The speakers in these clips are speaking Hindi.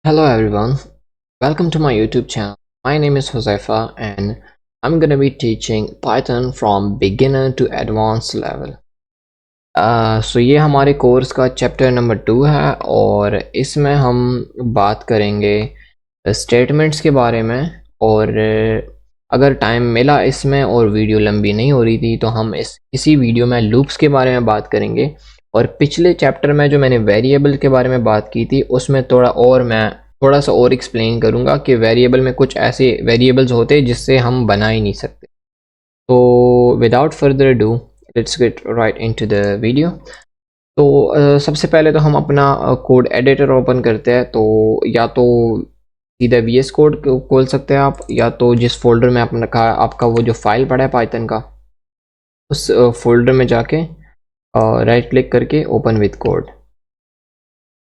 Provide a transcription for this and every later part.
Hello everyone, welcome to my YouTube channel. My name is Huzaifa and I'm gonna be teaching Python from beginner to advanced level. ये हमारे कोर्स का चैप्टर नंबर 2 है और इसमें हम बात करेंगे स्टेटमेंट्स के बारे में। और अगर टाइम मिला इसमें और वीडियो लंबी नहीं हो रही थी तो हम इसी वीडियो में लूप्स के बारे में बात करेंगे। और पिछले चैप्टर में जो मैंने वेरिएबल के बारे में बात की थी उसमें मैं थोड़ा सा और एक्सप्लेन करूँगा कि वेरिएबल में कुछ ऐसे वेरिएबल्स होते हैं जिससे हम बना ही नहीं सकते। तो without further do let's get right into the video. सबसे पहले तो हम अपना कोड एडिटर ओपन करते हैं। तो या तो सीधा VS कोड खोल सकते हैं आप, या तो जिस फोल्डर में आपका वो जो फाइल पड़ा है पाइथन का उस फोल्डर में जाके राइट क्लिक करके ओपन विद कोड,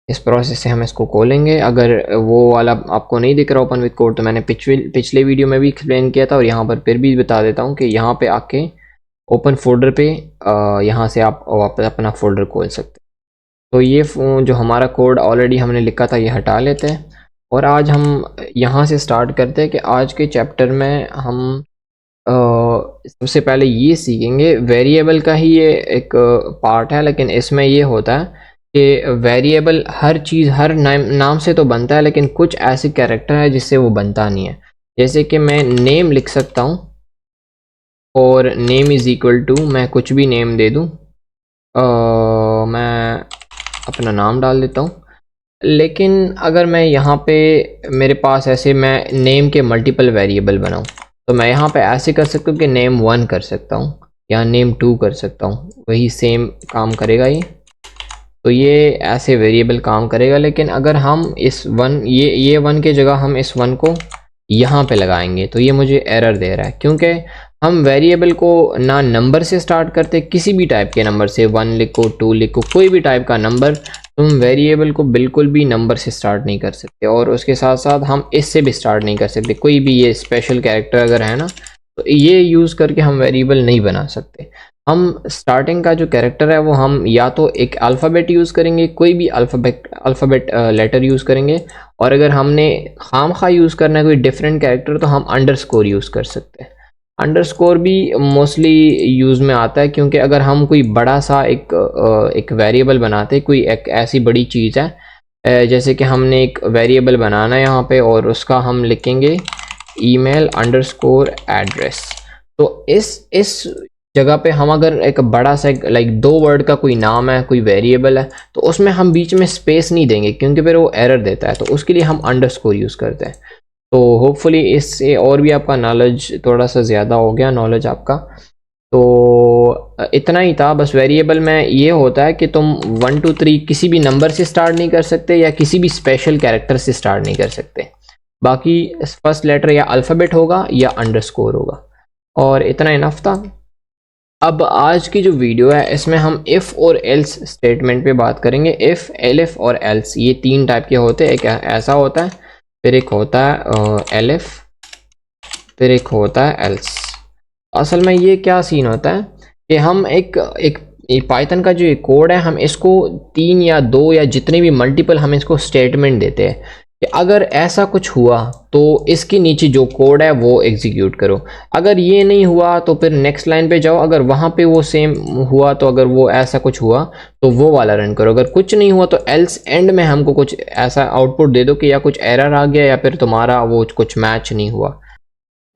इस प्रोसेस से हम इसको खोलेंगे। अगर वो वाला आपको नहीं दिख रहा ओपन विद कोड तो मैंने पिछले वीडियो में भी एक्सप्लेन किया था और यहाँ पर फिर भी बता देता हूँ कि यहाँ पे आके ओपन फोल्डर पे यहाँ से आप वापस अपना फोल्डर खोल सकते हैं। तो ये जो हमारा कोड ऑलरेडी हमने लिखा था ये हटा लेते हैं और आज हम यहाँ से स्टार्ट करते हैं कि आज के चैप्टर में हम सबसे पहले ये सीखेंगे। वेरिएबल का ही ये एक पार्ट है, लेकिन इसमें ये होता है कि वेरिएबल हर चीज़ हर नाम से तो बनता है, लेकिन कुछ ऐसे कैरेक्टर है जिससे वो बनता नहीं है। जैसे कि मैं नेम लिख सकता हूँ और नेम इज़ इक्वल टू मैं कुछ भी नेम दे दूँ, मैं अपना नाम डाल देता हूँ। लेकिन अगर मैं यहाँ पे मेरे पास ऐसे मैं नेम के मल्टीपल वेरिएबल बनाऊँ तो मैं यहाँ पे ऐसे कर सकता हूँ कि नेम 1 कर सकता हूँ या नेम 2 कर सकता हूँ, वही सेम काम करेगा ये। तो ये ऐसे वेरिएबल काम करेगा। लेकिन अगर हम इस वन ये 1 के जगह हम इस 1 को यहाँ पे लगाएंगे तो ये मुझे एरर दे रहा है, क्योंकि हम वेरिएबल को ना नंबर से स्टार्ट करते, किसी भी टाइप के नंबर से 1 लिखो 2 लिखो कोई भी टाइप का नंबर, तुम वेरिएबल को बिल्कुल भी नंबर से स्टार्ट नहीं कर सकते। और उसके साथ साथ हम इससे भी स्टार्ट नहीं कर सकते, कोई भी ये स्पेशल कैरेक्टर अगर है ना तो ये यूज़ करके हम वेरिएबल नहीं बना सकते। हम स्टार्टिंग का जो कैरेक्टर है वो हम या तो एक अल्फ़ाबेट यूज़ करेंगे, कोई भी अल्फ़ाबेट लेटर यूज़ करेंगे, और अगर हमने खामखा यूज़ करना है कोई डिफरेंट कैरेक्टर तो हम अंडरस्कोर यूज़ कर सकते हैं। अंडरस्कोर भी मोस्टली यूज़ में आता है, क्योंकि अगर हम कोई बड़ा सा एक वेरिएबल बनाते हैं, कोई एक ऐसी बड़ी चीज़ है जैसे कि हमने एक वेरिएबल बनाना है यहाँ पे और उसका हम लिखेंगे ईमेल अंडरस्कोर एड्रेस। तो इस जगह पे हम अगर एक बड़ा सा लाइक 2 वर्ड का कोई नाम है, कोई वेरिएबल है, तो उसमें हम बीच में स्पेस नहीं देंगे क्योंकि फिर वो एरर देता है। तो उसके लिए हम अंडरस्कोर यूज़ करते हैं। तो होपफुली इससे और भी आपका नॉलेज थोड़ा सा ज़्यादा हो गया, नॉलेज आपका। तो इतना ही था बस। वेरिएबल में ये होता है कि तुम 1 2 3 किसी भी नंबर से स्टार्ट नहीं कर सकते या किसी भी स्पेशल कैरेक्टर से स्टार्ट नहीं कर सकते। बाकी फर्स्ट लेटर या अल्फ़ाबेट होगा या अंडरस्कोर होगा, और इतना इनफ था। अब आज की जो वीडियो है इसमें हम इफ़ और एल्स स्टेटमेंट पे बात करेंगे। इफ़, एलिफ और एल्स ये 3 टाइप के होते हैं। एक ऐसा होता है, फिर एक होता है एलिफ, फिर एक होता है एल्स। असल में ये क्या सीन होता है कि हम एक पाइथन का जो ये कोड है हम इसको 3 या 2 या जितने भी मल्टीपल हम इसको स्टेटमेंट देते हैं कि अगर ऐसा कुछ हुआ तो इसके नीचे जो कोड है वो एग्जीक्यूट करो। अगर ये नहीं हुआ तो फिर नेक्स्ट लाइन पे जाओ, अगर वहाँ पे वो सेम हुआ तो अगर वो ऐसा कुछ हुआ तो वो वाला रन करो। अगर कुछ नहीं हुआ तो एल्स एंड में हमको कुछ ऐसा आउटपुट दे दो कि या कुछ एरर आ गया या फिर तुम्हारा वो कुछ मैच नहीं हुआ।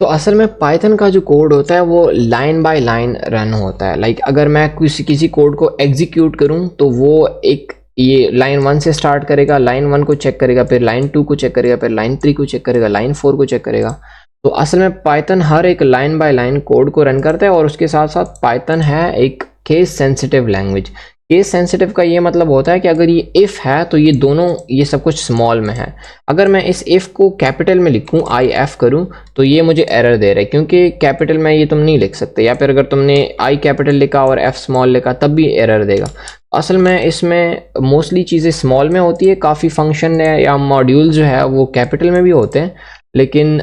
तो असल में पाइथन का जो कोड होता है वो लाइन बाय लाइन रन होता है। लाइक अगर मैं किसी कोड को एग्जीक्यूट करूं तो वो एक ये लाइन 1 से स्टार्ट करेगा, लाइन 1 को चेक करेगा, फिर लाइन 2 को चेक करेगा, फिर लाइन 3 को चेक करेगा, लाइन 4 को चेक करेगा। तो असल में पाइथन हर एक लाइन बाय लाइन कोड को रन करता है। और उसके साथ साथ पाइथन है एक case sensitive language. Case sensitive का ये मतलब होता है कि अगर ये इफ़ है तो ये दोनों ये सब कुछ स्मॉल में है। अगर मैं इस इफ़ को कैपिटल में लिखूं, IF करूं, तो ये मुझे एरर दे रहा है क्योंकि कैपिटल में ये तुम नहीं लिख सकते, या फिर अगर तुमने I कैपिटल लिखा और F स्मॉल लिखा तब भी एरर देगा। असल में इसमें मोस्टली चीज़ें स्मॉल में होती है, काफ़ी फंक्शन है या मॉड्यूल जो है वो कैपिटल में भी होते हैं, लेकिन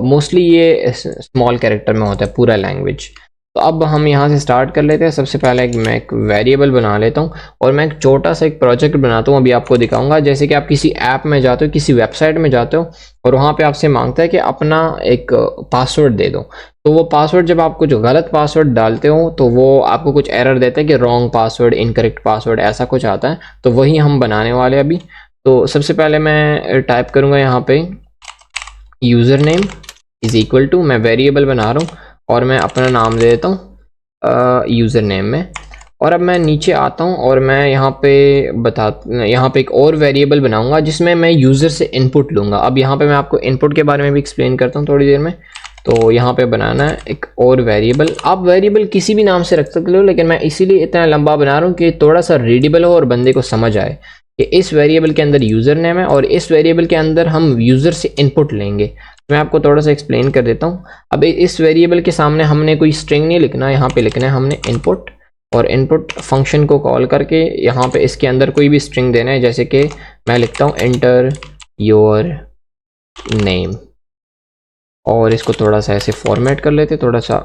मोस्टली ये स्मॉल कैरेक्टर में होता है पूरा लैंग्वेज। तो अब हम यहाँ से स्टार्ट कर लेते हैं। सबसे पहले मैं एक वेरिएबल बना लेता हूँ और मैं एक छोटा सा एक प्रोजेक्ट बनाता हूँ, अभी आपको दिखाऊंगा। जैसे कि आप किसी ऐप में जाते हो, किसी वेबसाइट में जाते हो और वहाँ पे आपसे मांगता है कि अपना एक पासवर्ड दे दो। तो वो पासवर्ड जब आप कुछ गलत पासवर्ड डालते हो तो वो आपको कुछ एरर देता है कि रॉन्ग पासवर्ड, इनकरेक्ट पासवर्ड, ऐसा कुछ आता है। तो वही हम बनाने वाले अभी। तो सबसे पहले मैं टाइप करूँगा यहाँ पे user name is equal to, मैं वेरिएबल बना रहा हूँ और मैं अपना नाम दे देता हूँ यूज़र नेम में। और अब मैं नीचे आता हूँ और मैं यहाँ पे एक और वेरिएबल बनाऊंगा जिसमें मैं यूज़र से इनपुट लूँगा। अब यहाँ पे मैं आपको इनपुट के बारे में भी एक्सप्लेन करता हूँ थोड़ी देर में। तो यहाँ पे बनाना है एक और वेरिएबल। आप वेरिएबल किसी भी नाम से रख सकते हो, लेकिन मैं इसीलिए इतना लंबा बना रहा हूँ कि थोड़ा सा रीडेबल हो और बंदे को समझ आए कि इस वेरिएबल के अंदर यूज़र नेम है और इस वेरिएबल के अंदर हम यूज़र से इनपुट लेंगे। मैं आपको थोड़ा सा एक्सप्लेन कर देता हूँ। अब इस वेरिएबल के सामने हमने कोई स्ट्रिंग नहीं लिखना, यहाँ पे लिखना है हमने इनपुट, और इनपुट फंक्शन को कॉल करके यहाँ पे इसके अंदर कोई भी स्ट्रिंग देना है। जैसे कि मैं लिखता हूँ एंटर योर नेम, और इसको थोड़ा सा ऐसे फॉर्मेट कर लेते, थोड़ा सा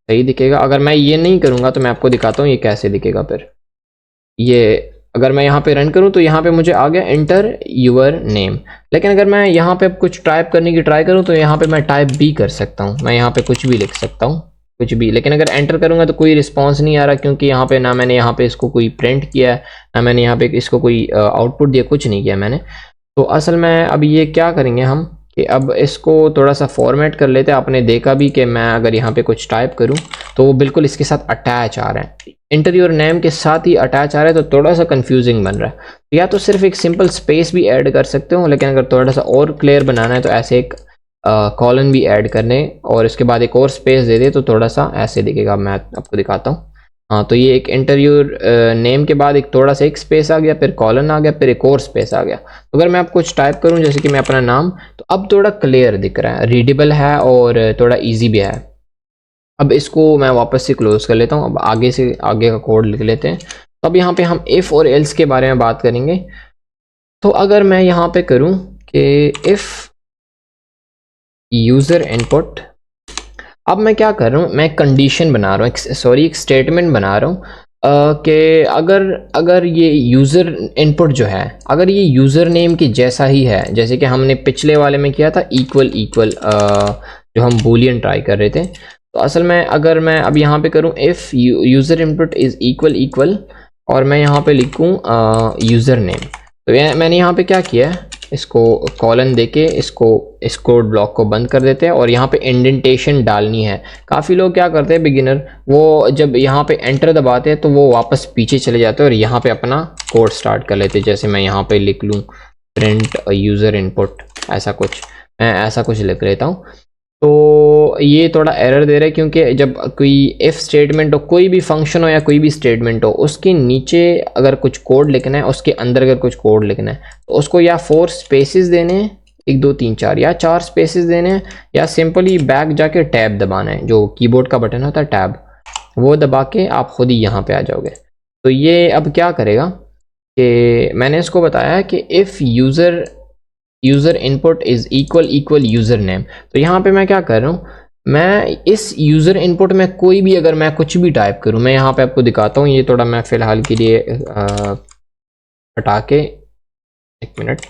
सही दिखेगा। अगर मैं ये नहीं करूँगा तो मैं आपको दिखाता हूँ ये कैसे दिखेगा। फिर ये अगर मैं यहाँ पे रन करूँ तो यहाँ पे मुझे आ गया एंटर यूर नेम। लेकिन अगर मैं यहाँ पे कुछ टाइप करने की ट्राई करूँ तो यहाँ पे मैं टाइप भी कर सकता हूँ, मैं यहाँ पे कुछ भी लिख सकता हूँ, कुछ भी। लेकिन अगर एंटर करूँगा तो कोई रिस्पॉन्स नहीं आ रहा, क्योंकि यहाँ पे ना मैंने यहाँ पे इसको कोई प्रिंट किया है, ना मैंने यहाँ पे इसको कोई आउटपुट दिया, कुछ नहीं किया मैंने। तो असल में अब ये क्या करेंगे हम कि अब इसको थोड़ा सा फॉर्मेट कर लेते हैं। आपने देखा भी कि मैं अगर यहाँ पे कुछ टाइप करूँ तो वो बिल्कुल इसके साथ अटैच आ रहा है, एंटर योर नेम के साथ ही अटैच आ रहा है, तो थोड़ा सा कंफ्यूजिंग बन रहा है। या तो सिर्फ एक सिंपल स्पेस भी ऐड कर सकते हो, लेकिन अगर थोड़ा सा और क्लियर बनाना है तो ऐसे एक कॉलन भी ऐड करने और इसके बाद एक और स्पेस दे दे तो थोड़ा सा ऐसे दिखेगा। मैं आपको दिखाता हूँ। हाँ, तो ये एक एंटर योर नेम के बाद एक थोड़ा सा एक स्पेस आ गया, फिर कॉलन आ गया, फिर एक और स्पेस आ गया। तो अगर मैं आप कुछ टाइप करूँ जैसे कि मैं अपना नाम, तो अब थोड़ा क्लियर दिख रहा है, रीडेबल है और थोड़ा ईजी भी है। अब इसको मैं वापस से क्लोज कर लेता हूँ। अब आगे से आगे का कोड लिख लेते हैं। तो अब यहाँ पे हम इफ़ और एल्स के बारे में बात करेंगे। तो अगर मैं यहाँ पे करूँ कि इफ़ यूज़र इनपुट, अब मैं क्या कर रहा हूँ, मैं कंडीशन बना रहा हूँ, एक स्टेटमेंट बना रहा हूँ कि अगर ये यूज़र इनपुट जो है, अगर ये यूज़र नेम के जैसा ही है, जैसे कि हमने पिछले वाले में किया था इक्वल इक्वल, जो हम बूलियन ट्राई कर रहे थे। तो असल में अगर मैं अब यहाँ पे करूँ if user input is equal equal और मैं यहाँ पे लिखूँ यूज़र नेम, तो मैंने यहाँ पे क्या किया है, इसको कॉलन देके इसको इस कोड ब्लॉक को बंद कर देते हैं और यहाँ पे इंडेंटेशन डालनी है। काफ़ी लोग क्या करते हैं बिगिनर, वो जब यहाँ पे एंटर दबाते हैं तो वो वापस पीछे चले जाते हैं और यहाँ पे अपना कोड स्टार्ट कर लेते हैं। जैसे मैं यहाँ पे लिख लूँ प्रिंट यूज़र इनपुट, ऐसा कुछ, मैं ऐसा कुछ लिख लेता हूँ। तो ये थोड़ा एरर दे रहा है, क्योंकि जब कोई इफ़ स्टेटमेंट हो, कोई भी फंक्शन हो या कोई भी स्टेटमेंट हो, उसके नीचे अगर कुछ कोड लिखना है, उसके अंदर अगर कुछ कोड लिखना है तो उसको या 4 स्पेसेस देने हैं, 1 2 3 4, या 4 स्पेसेस देने हैं, या सिंपली बैक जाके टैब दबाना है, जो कीबोर्ड का बटन होता है टैब, वो दबा के आप खुद ही यहाँ पे आ जाओगे। तो ये अब क्या करेगा कि मैंने इसको बताया कि if user input is equal equal user name. तो यहाँ पे मैं क्या कर रहा हूँ, मैं इस यूज़र इनपुट में कोई भी अगर मैं कुछ भी टाइप करूँ, मैं यहाँ पे आपको दिखाता हूँ। ये थोड़ा मैं फ़िलहाल के लिए हटा के, 1 मिनट,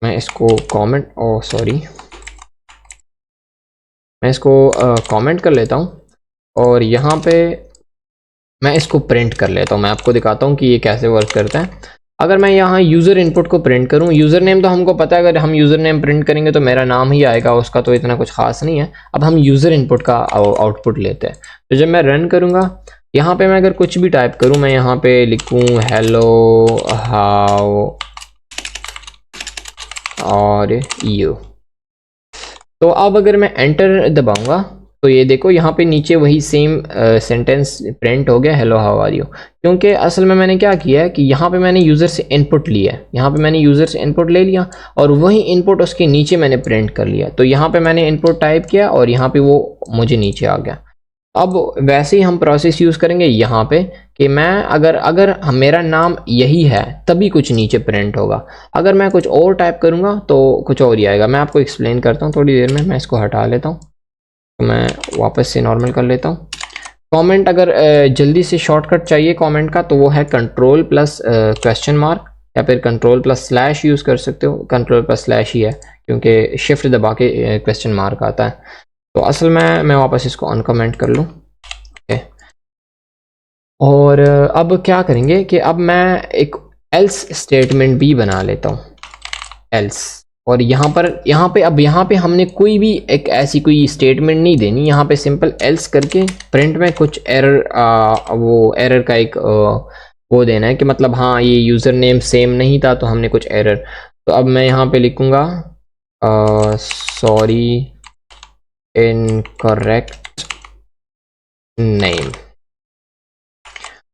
मैं इसको कमेंट मैं इसको कमेंट कर लेता हूँ और यहाँ पे मैं इसको प्रिंट कर लेता हूँ। मैं आपको दिखाता हूँ कि ये कैसे वर्क करता है। अगर मैं यहाँ यूज़र इनपुट को प्रिंट करूँ, यूज़र नेम तो हमको पता है, अगर हम यूज़र नेम प्रिंट करेंगे तो मेरा नाम ही आएगा, उसका तो इतना कुछ खास नहीं है। अब हम यूज़र इनपुट का आउटपुट लेते हैं। तो जब मैं रन करूँगा, यहाँ पे मैं अगर कुछ भी टाइप करूँ, मैं यहाँ पे लिखूँ हेलो हाउ और यू, तो अब अगर मैं एंटर दबाऊँगा तो ये देखो यहाँ पे नीचे वही सेम सेंटेंस प्रिंट हो गया, हेलो हाउ आर यू। क्योंकि असल में मैंने क्या किया है कि यहाँ पे मैंने यूज़र से इनपुट लिया है, यहाँ पे मैंने यूज़र से इनपुट ले लिया और वही इनपुट उसके नीचे मैंने प्रिंट कर लिया। तो यहाँ पे मैंने इनपुट टाइप किया और यहाँ पे वो मुझे नीचे आ गया। अब वैसे ही हम प्रोसेस यूज़ करेंगे यहाँ पे कि मैं अगर मेरा नाम यही है तभी कुछ नीचे प्रिंट होगा। अगर मैं कुछ और टाइप करूँगा तो कुछ और ही आएगा। मैं आपको एक्सप्लेन करता हूँ थोड़ी देर में। मैं इसको हटा लेता हूँ, तो मैं वापस से नॉर्मल कर लेता हूँ। कमेंट अगर जल्दी से शॉर्टकट चाहिए कमेंट का तो वो है कंट्रोल प्लस क्वेश्चन मार्क या फिर कंट्रोल प्लस स्लैश यूज़ कर सकते हो। कंट्रोल प्लस स्लैश ही है क्योंकि शिफ्ट दबा के क्वेश्चन मार्क आता है। तो असल में मैं वापस इसको अनकमेंट कर लूँ। ओके, और अब क्या करेंगे कि अब मैं एक एल्स स्टेटमेंट भी बना लेता हूँ, एल्स। और यहाँ पे हमने कोई भी एक ऐसी कोई स्टेटमेंट नहीं देनी, यहाँ पे सिंपल एल्स करके प्रिंट में कुछ एरर वो एरर का एक वो देना है कि मतलब हाँ ये यूज़र नेम सेम नहीं था तो हमने कुछ एरर। तो अब मैं यहाँ पे लिखूँगा सॉरी इनकरेक्ट नेम।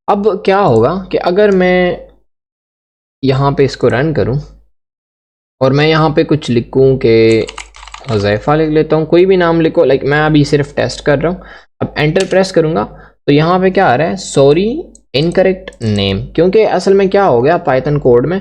अब क्या होगा कि अगर मैं यहाँ पे इसको रन करूँ और मैं यहाँ पे कुछ लिखूँ कि हुज़ैफ़ा लिख लेता हूँ, कोई भी नाम लिखो, लाइक मैं अभी सिर्फ टेस्ट कर रहा हूँ। अब एंटर प्रेस करूँगा तो यहाँ पे क्या आ रहा है, सॉरी इनकरेक्ट नेम। क्योंकि असल में क्या हो गया पाइथन कोड में,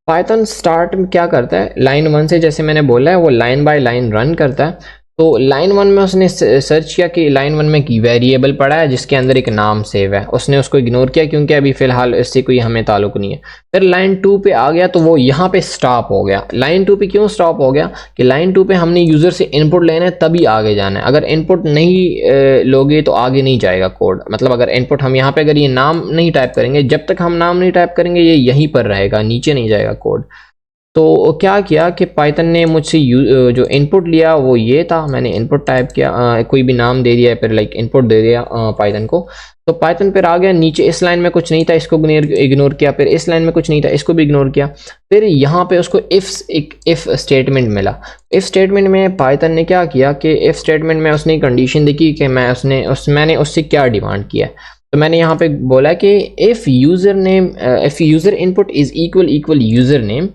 पाइथन स्टार्ट में क्या करता है, लाइन 1 से जैसे मैंने बोला है वो लाइन बाय लाइन रन करता है। तो लाइन 1 में उसने सर्च किया कि लाइन 1 में की वेरिएबल पड़ा है जिसके अंदर एक नाम सेव है, उसने उसको इग्नोर किया क्योंकि अभी फ़िलहाल इससे कोई हमें ताल्लुक नहीं है। फिर लाइन 2 पे आ गया तो वो यहाँ पे स्टॉप हो गया। लाइन 2 पे क्यों स्टॉप हो गया कि लाइन 2 पे हमने यूज़र से इनपुट लेना है तभी आगे जाना है। अगर इनपुट नहीं लोगे तो आगे नहीं जाएगा कोड। मतलब अगर इनपुट हम यहाँ पे अगर ये नाम नहीं टाइप करेंगे, जब तक हम नाम नहीं टाइप करेंगे ये यहीं पर रहेगा, नीचे नहीं जाएगा कोड। तो क्या किया कि पाइथन ने मुझसे जो इनपुट लिया वो ये था, मैंने इनपुट टाइप किया, कोई भी नाम दे दिया, फिर लाइक इनपुट दे दिया पाइथन को। तो पाइथन फिर आ गया नीचे, इस लाइन में कुछ नहीं था इसको इग्नोर किया, फिर इस लाइन में कुछ नहीं था इसको भी इग्नोर किया। फिर यहाँ पे उसको एक इफ़ स्टेटमेंट मिला। इफ़ स्टेटमेंट में पाइथन ने क्या किया कि इफ़ स्टेटमेंट में उसने कंडीशन देखी कि मैंने उससे क्या डिमांड किया। तो मैंने यहाँ पे बोला कि if user input is equal user name,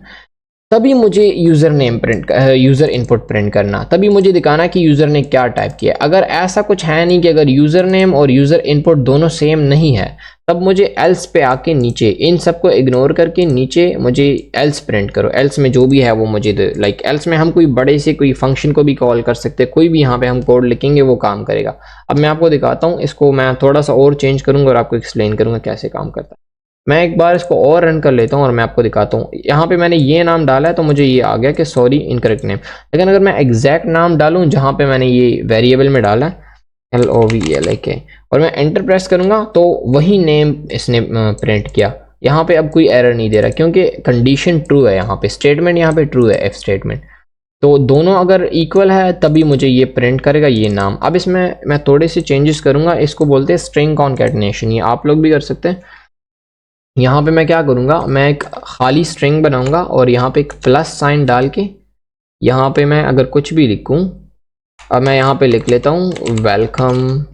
तभी मुझे यूज़र इनपुट प्रिंट करना, तभी मुझे दिखाना कि यूज़र ने क्या टाइप किया। अगर ऐसा कुछ है नहीं कि अगर यूज़र नेम और यूज़र इनपुट दोनों सेम नहीं है तब मुझे एल्स पे आके नीचे इन सबको इग्नोर करके नीचे मुझे एल्स प्रिंट करो। एल्स में जो भी है वो मुझे दे, लाइक एल्स में हम कोई बड़े से कोई फंक्शन को भी कॉल कर सकते हैं, कोई भी यहाँ पे हम कोड लिखेंगे वो काम करेगा। अब मैं आपको दिखाता हूँ, इसको मैं थोड़ा सा और चेंज करूँगा और आपको एक्सप्लेन करूँगा कैसे काम करता है। मैं एक बार इसको और रन कर लेता हूँ और मैं आपको दिखाता हूँ। यहाँ पे मैंने ये नाम डाला है तो मुझे ये आ गया कि सॉरी इनकरेक्ट नेम। लेकिन अगर मैं एग्जैक्ट नाम डालूँ जहाँ पे मैंने ये वेरिएबल में डाला है LOVELIK और मैं एंटर प्रेस करूँगा तो वही नेम इसने प्रिंट किया। यहाँ पे अब कोई एरर नहीं दे रहा क्योंकि कंडीशन ट्रू है, यहाँ पे स्टेटमेंट यहाँ पे ट्रू है, एफ स्टेटमेंट। तो दोनों अगर इक्वल है तभी मुझे ये प्रिंट करेगा ये नाम। अब इसमें मैं थोड़े से चेंजेस करूँगा, इसको बोलते हैं स्ट्रिंग कॉन्कैटिनेशन, ये आप लोग भी कर सकते हैं। यहाँ पे मैं क्या करूँगा, मैं एक खाली स्ट्रिंग बनाऊँगा और यहाँ पे एक प्लस साइन डाल के यहाँ पे मैं अगर कुछ भी लिखूँ, अब मैं यहाँ पे लिख लेता हूँ वेलकम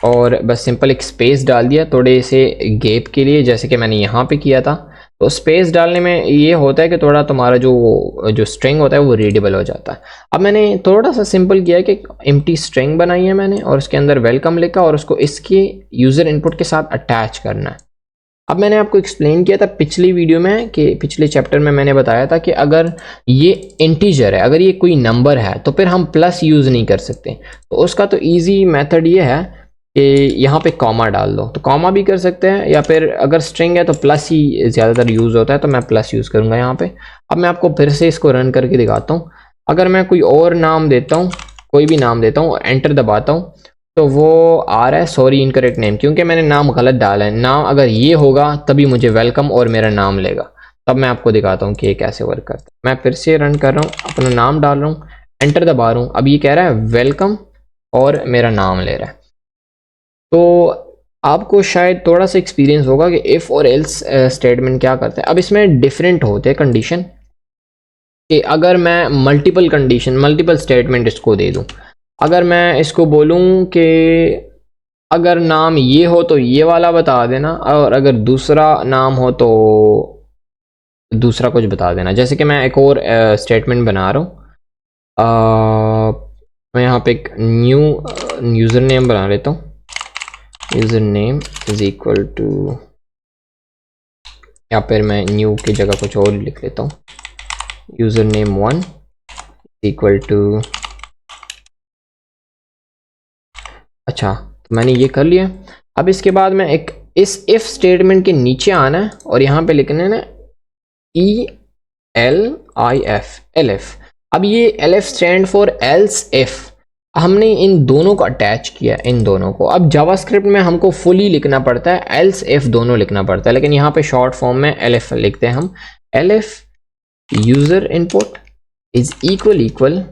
और बस सिंपल एक स्पेस डाल दिया थोड़े से गैप के लिए, जैसे कि मैंने यहाँ पे किया था। तो स्पेस डालने में ये होता है कि थोड़ा तुम्हारा जो स्ट्रिंग होता है वो रीडेबल हो जाता है। अब मैंने थोड़ा सा सिंपल किया है कि एम्प्टी स्ट्रिंग बनाई है मैंने और उसके अंदर वेलकम लिखा और उसको इसके यूज़र इनपुट के साथ अटैच करना है। अब मैंने आपको एक्सप्लेन किया था पिछली वीडियो में कि पिछले चैप्टर में मैंने बताया था कि अगर ये इंटीजर है, अगर ये कोई नंबर है तो फिर हम प्लस यूज़ नहीं कर सकते। तो उसका तो इजी मेथड ये है कि यहाँ पे कॉमा डाल दो, तो कॉमा भी कर सकते हैं या फिर अगर स्ट्रिंग है तो प्लस ही ज़्यादातर यूज़ होता है तो मैं प्लस यूज़ करूँगा यहाँ पे। अब मैं आपको फिर से इसको रन करके दिखाता हूँ। अगर मैं कोई और नाम देता हूँ, कोई भी नाम देता हूँ और एंटर दबाता हूँ तो वो आ रहा है सॉरी इनकरेक्ट नेम, क्योंकि मैंने नाम गलत डाला है। नाम अगर ये होगा तभी मुझे वेलकम और मेरा नाम लेगा। तब मैं आपको दिखाता हूँ कि ये कैसे वर्क करता है। मैं फिर से रन कर रहा हूँ, अपना नाम डाल रहा हूँ, एंटर दबा रहा हूँ। अब ये कह रहा है वेलकम और मेरा नाम ले रहा है। तो आपको शायद थोड़ा सा एक्सपीरियंस होगा कि इफ़ और एल्स स्टेटमेंट क्या करते हैं। अब इसमें डिफरेंट होते हैं कंडीशन कि अगर मैं मल्टीपल स्टेटमेंट इसको दे दूँ, अगर मैं इसको बोलूँ कि अगर नाम ये हो तो ये वाला बता देना और अगर दूसरा नाम हो तो दूसरा कुछ बता देना। जैसे कि मैं एक और स्टेटमेंट बना रहा हूँ, मैं यहाँ पे एक न्यू यूज़र नेम बना लेता हूँ। User name is equal to, या फिर मैं न्यू की जगह कुछ और लिख लेता हूँ, यूज़र नेम 1 इक्वल टू, अच्छा तो मैंने ये कर लिया। अब इसके बाद मैं एक इस इफ स्टेटमेंट के नीचे आना है और यहाँ पे लिखना है ना ELIF। अब ये LF stand for else if. हमने इन दोनों को अटैच किया, इन दोनों को। अब जावास्क्रिप्ट में हमको फुली लिखना पड़ता है, एल्स इफ दोनों लिखना पड़ता है, लेकिन यहाँ पे शॉर्ट फॉर्म में LF लिखते हैं हम। LF user input is equal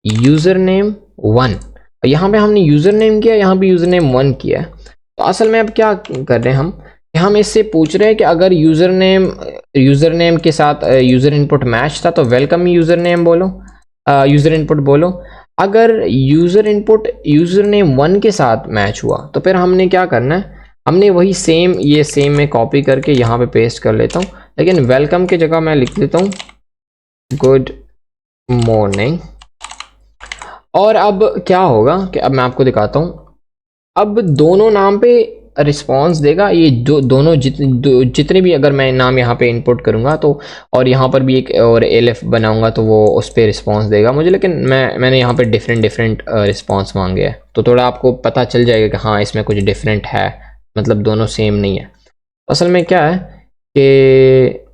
user name 1। यहाँ पे हमने यूजर नेम किया, यहाँ पे यूजर नेम 1 किया। तो असल में अब क्या कर रहे हैं हम इससे पूछ रहे हैं कि अगर यूजर नेम के साथ यूजर इनपुट मैच था तो वेलकम यूजर नेम बोलो, यूजर इनपुट बोलो। अगर यूजर इनपुट यूजर नेम 1 के साथ मैच हुआ तो फिर हमने क्या करना है, हमने वही सेम मैं कॉपी करके यहाँ पे पेस्ट कर लेता हूँ, लेकिन वेलकम की जगह मैं लिख देता हूँ गुड मॉर्निंग। और अब क्या होगा कि अब मैं आपको दिखाता हूँ, अब दोनों नाम पे रिस्पॉन्स देगा ये दोनों जितने भी, अगर मैं नाम यहाँ पे इनपुट करूँगा तो, और यहाँ पर भी एक और LF बनाऊँगा तो वो उस पर रिस्पॉन्स देगा मुझे, लेकिन मैंने यहाँ पे डिफरेंट रिस्पॉन्स मांगे हैं, तो थोड़ा आपको पता चल जाएगा कि हाँ इसमें कुछ डिफरेंट है, मतलब दोनों सेम नहीं है। असल में क्या है कि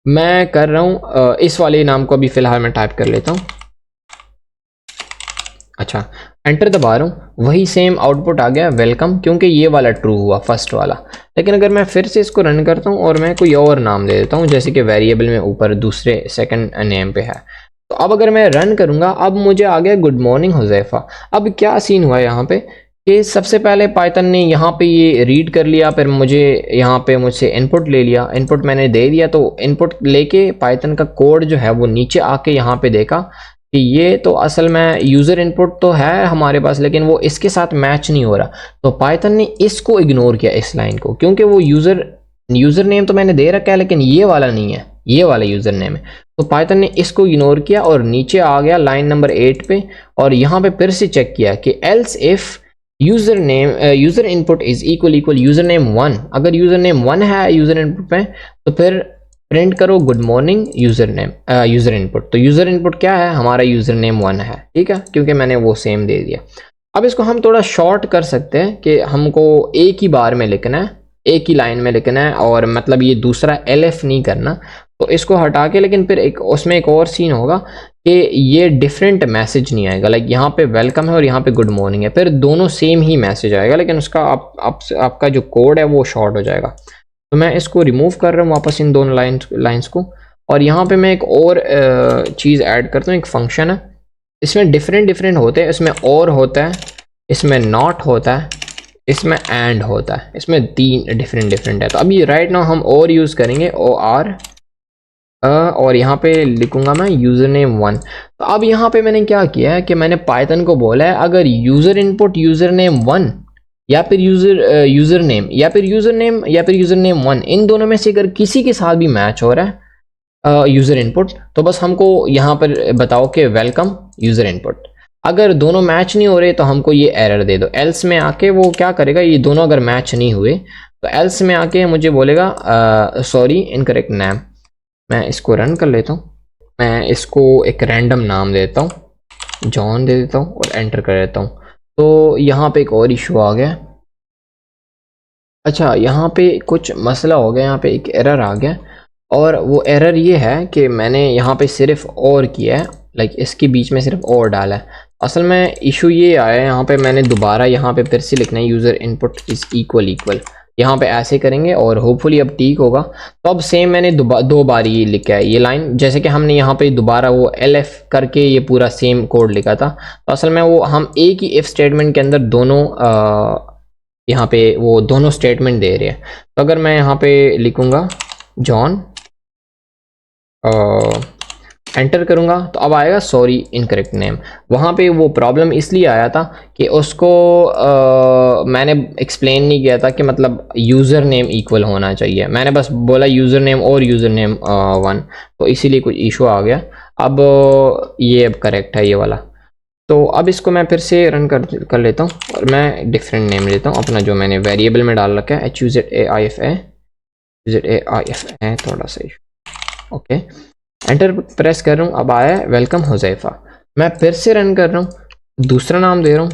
मैं कर रहा हूँ इस वाले नाम को अभी फ़िलहाल मैं टाइप कर लेता हूँ। अच्छा, एंटर दबा रहा हूँ, वही सेम आउटपुट आ गया वेलकम, क्योंकि ये वाला ट्रू हुआ फर्स्ट वाला। लेकिन अगर मैं फिर से इसको रन करता हूँ और मैं कोई और नाम दे देता हूँ, जैसे कि वेरिएबल में ऊपर दूसरे सेकंड नेम पे है, तो अब अगर मैं रन करूँगा, अब मुझे आ गया गुड मॉर्निंग हुज़ैफा। अब क्या सीन हुआ यहाँ पे कि सबसे पहले पाइथन ने यहाँ पे ये रीड कर लिया, फिर मुझे यहाँ पे मुझसे इनपुट ले लिया, इनपुट मैंने दे दिया, तो इनपुट लेके पाइथन का कोड जो है वो नीचे आके यहाँ पे देखा कि ये तो असल में यूज़र इनपुट तो है हमारे पास, लेकिन वो इसके साथ मैच नहीं हो रहा। तो पाइथन ने इसको इग्नोर किया, इस लाइन को, क्योंकि वो यूज़र नेम तो मैंने दे रखा है लेकिन ये वाला नहीं है, ये वाला यूज़र नेम है। तो पाइथन ने इसको इग्नोर किया और नीचे आ गया लाइन नंबर 8 पे, और यहाँ पे फिर से चेक किया कि else if user input is equal user name 1। अगर यूज़र नेम 1 है यूज़र इनपुट पे तो फिर प्रिंट करो good morning user name user input. तो यूज़र इनपुट क्या है, हमारा यूज़र नेम 1 है, ठीक है, क्योंकि मैंने वो सेम दे दिया। अब इसको हम थोड़ा शॉर्ट कर सकते हैं कि हमको एक ही बार में लिखना है, एक ही लाइन में लिखना है, और मतलब ये दूसरा LF नहीं करना। तो इसको हटा के, लेकिन फिर उसमें एक और सीन होगा कि ये डिफरेंट मैसेज नहीं आएगा, लाइक यहाँ पे वेलकम है और यहाँ पे गुड मॉर्निंग है, फिर दोनों सेम ही मैसेज आएगा, लेकिन उसका आपका जो कोड है वो शॉर्ट हो जाएगा। तो मैं इसको रिमूव कर रहा हूँ वापस इन दोनों लाइंस को, और यहाँ पे मैं एक और चीज़ ऐड करता हूँ, एक फंक्शन है, इसमें डिफरेंट होते हैं, इसमें और होता है, इसमें नॉट होता है, इसमें एंड होता है, इसमें 3 डिफरेंट है। तो अभी राइट नाउ हम और यूज़ करेंगे OR, और यहाँ पे लिखूंगा मैं यूज़र नेम 1। तो अब यहाँ पे मैंने क्या किया है कि मैंने पाइथन को बोला है अगर यूज़र इनपुट यूज़र नेम 1 या फिर यूज़र नेम या फिर यूज़र नेम 1, इन दोनों में से अगर किसी के साथ भी मैच हो रहा है यूज़र इनपुट, तो बस हमको यहाँ पर बताओ कि वेलकम यूज़र इनपुट। अगर दोनों मैच नहीं हो रहे तो हमको ये एरर दे दो। एल्स में आके वो क्या करेगा, ये दोनों अगर मैच नहीं हुए तो एल्स में आके मुझे बोलेगा सॉरी इनकरेक्ट नेम। मैं इसको रन कर लेता हूँ, मैं इसको एक रैंडम नाम देता हूँ, जॉन दे देता हूँ और एंटर कर देता हूँ। तो यहाँ पे एक और इशू आ गया। अच्छा, यहाँ पे कुछ मसला हो गया, यहाँ पे एक एरर आ गया, और वो एरर ये है कि मैंने यहाँ पे सिर्फ और किया है, लाइक इसके बीच में सिर्फ और डाला है। असल में इशू ये आया है, यहाँ पे मैंने दोबारा यहाँ पे फिर से लिखना है यूज़र इनपुट इज़ इक्वल, यहाँ पे ऐसे करेंगे और होपफुली अब ठीक होगा। तो अब सेम मैंने दो बार ये लिखा है ये लाइन, जैसे कि हमने यहाँ पे दोबारा वो LF करके ये पूरा सेम कोड लिखा था। तो असल में वो हम एक ही इफ स्टेटमेंट के अंदर दोनों यहाँ पे वो दोनों स्टेटमेंट दे रहे हैं। तो अगर मैं यहाँ पे लिखूँगा जॉन, एंटर करूँगा तो अब आएगा सॉरी इनकरेक्ट नेम। वहाँ पे वो प्रॉब्लम इसलिए आया था कि उसको मैंने एक्सप्लेन नहीं किया था कि मतलब यूज़र नेम इक्वल होना चाहिए, मैंने बस बोला यूज़र नेम और यूज़र नेम 1, तो इसीलिए कुछ इशू आ गया। अब ये अब करेक्ट है ये वाला। तो अब इसको मैं फिर से रन कर लेता हूँ और मैं डिफरेंट नेम लेता हूँ अपना, जो मैंने वेरिएबल में डाल रखा है HUZAIFA थोड़ा सा इशू। ओके, एंटर प्रेस कर रहा हूँ, अब आया है वेलकम हुज़ैफा। मैं फिर से रन कर रहा हूँ, दूसरा नाम दे रहा हूँ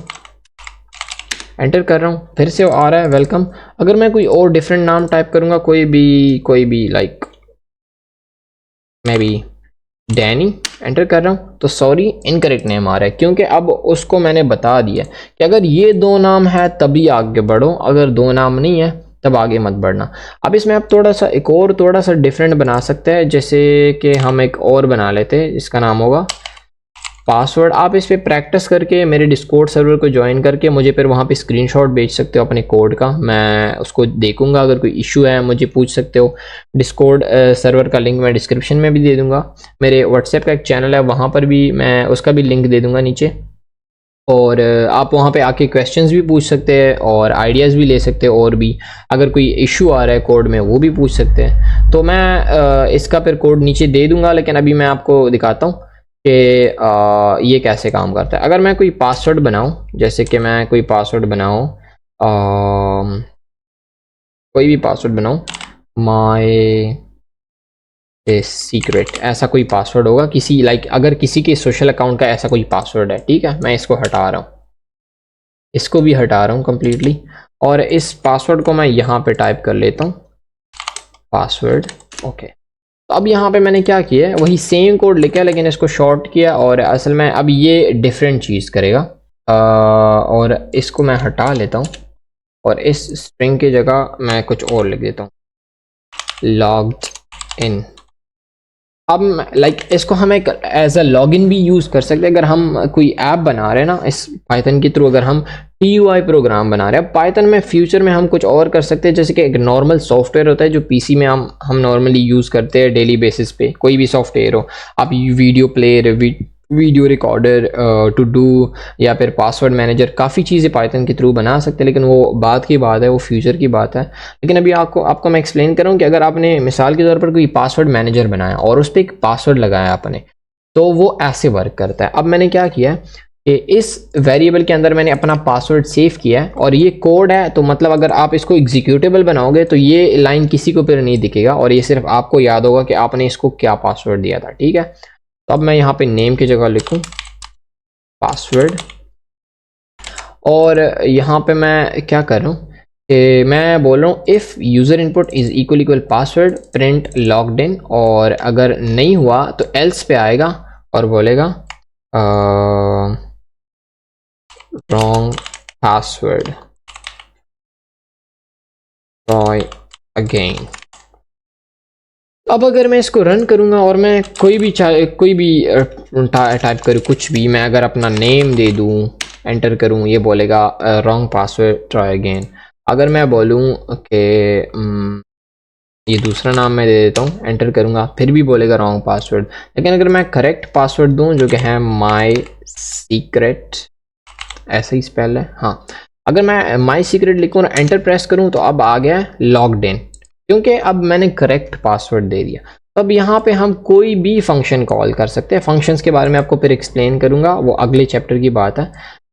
एंटर कर रहा हूँ, फिर से आ रहा है वेलकम। अगर मैं कोई और डिफरेंट नाम टाइप करूँगा, कोई भी like may be Danny, enter कर रहा हूँ तो सॉरी इनकरेक्ट नेम आ रहा है, क्योंकि अब उसको मैंने बता दिया कि अगर ये 2 नाम है तभी आगे बढ़ो, अगर 2 नाम नहीं है तब आगे मत बढ़ना। अब इसमें आप थोड़ा सा डिफरेंट बना सकते हैं, जैसे कि हम एक और बना लेते हैं, इसका नाम होगा पासवर्ड। आप इस पर प्रैक्टिस करके मेरे डिस्कॉर्ड सर्वर को ज्वाइन करके मुझे फिर वहाँ पे स्क्रीनशॉट भेज सकते हो अपने कोड का, मैं उसको देखूंगा। अगर कोई इशू है मुझे पूछ सकते हो। डिस्कॉर्ड सर्वर का लिंक मैं डिस्क्रिप्शन में भी दे दूंगा। मेरे व्हाट्सएप का एक चैनल है, वहाँ पर भी मैं उसका भी लिंक दे दूंगा नीचे, और आप वहाँ पे आके क्वेश्चंस भी पूछ सकते हैं और आइडियाज़ भी ले सकते हैं, और भी अगर कोई इशू आ रहा है कोड में वो भी पूछ सकते हैं। तो मैं इसका फिर कोड नीचे दे दूंगा, लेकिन अभी मैं आपको दिखाता हूँ कि ये कैसे काम करता है। अगर मैं कोई पासवर्ड बनाऊं, जैसे कि मैं कोई पासवर्ड बनाऊं, कोई भी पासवर्ड बनाऊं, माय सीक्रेट, ऐसा कोई पासवर्ड होगा किसी अगर किसी के सोशल अकाउंट का ऐसा कोई पासवर्ड है, ठीक है। मैं इसको हटा रहा हूँ, इसको भी हटा रहा हूँ कम्प्लीटली, और इस पासवर्ड को मैं यहाँ पे टाइप कर लेता हूँ, पासवर्ड, ओके। तो अब यहाँ पे मैंने क्या किया है, वही सेम कोड लिखा, लेकिन इसको शॉर्ट किया, और असल में अब ये डिफरेंट चीज़ करेगा। और इसको मैं हटा लेता हूँ, और इस स्ट्रिंग की जगह मैं कुछ और लिख देता हूँ, लॉग्ड इन। अब इसको हम एक एज अ लॉगिन भी यूज़ कर सकते हैं। अगर हम कोई ऐप बना रहे हैं ना इस पाइथन के थ्रू, अगर हम TUI प्रोग्राम बना रहे हैं पाइथन में, फ्यूचर में हम कुछ और कर सकते हैं। जैसे कि एक नॉर्मल सॉफ्टवेयर होता है जो PC में हम नॉर्मली यूज़ करते हैं डेली बेसिस पे, कोई भी सॉफ्टवेयर हो, आप video player, video recorder, to do, या फिर पासवर्ड मैनेजर, काफ़ी चीज़ें पाइथन के थ्रू बना सकते हैं, लेकिन वो बात की बात है, वो फ्यूचर की बात है। लेकिन अभी आपको मैं एक्सप्लेन कर रहा हूँ कि अगर आपने मिसाल के तौर पर कोई पासवर्ड मैनेजर बनाया और उस पर एक पासवर्ड लगाया आपने, तो वो ऐसे वर्क करता है। अब मैंने क्या किया है कि इस वेरिएबल के अंदर मैंने अपना पासवर्ड सेव किया है, और ये कोड है, तो मतलब अगर आप इसको एग्जीक्यूटेबल बनाओगे तो ये लाइन किसी को फिर नहीं दिखेगा, और ये सिर्फ आपको याद होगा कि आपने इसको क्या पासवर्ड दिया था, ठीक है। तो अब मैं यहाँ पे नेम की जगह लिखूँ पासवर्ड, और यहाँ पे मैं क्या कर रहा हूँ कि मैं बोल रहा हूँ if user input is equal password print logged in, और अगर नहीं हुआ तो एल्स पे आएगा और बोलेगा रॉन्ग पासवर्ड, ट्राई अगेन। अब अगर मैं इसको रन करूँगा और मैं कोई भी टाइप करूँ, कुछ भी, मैं अगर अपना नेम दे दूँ, एंटर करूँ, ये बोलेगा रॉन्ग पासवर्ड, ट्राई अगेन। अगर मैं बोलूँ कि ये दूसरा नाम मैं दे देता हूँ, एंटर करूँगा, फिर भी बोलेगा रॉन्ग पासवर्ड। लेकिन अगर मैं करेक्ट पासवर्ड दूँ जो कि है माई सीक्रेट, ऐसा ही स्पेल है, हाँ, अगर मैं माई सीक्रेट लिखूँ और एंटर प्रेस करूँ तो अब आ गया लॉग्ड इन, क्योंकि अब मैंने करेक्ट पासवर्ड दे दिया। तो अब यहाँ पे हम कोई भी फंक्शन कॉल कर सकते हैं। फंक्शंस के बारे में आपको फिर एक्सप्लेन करूँगा, वो अगले चैप्टर की बात है।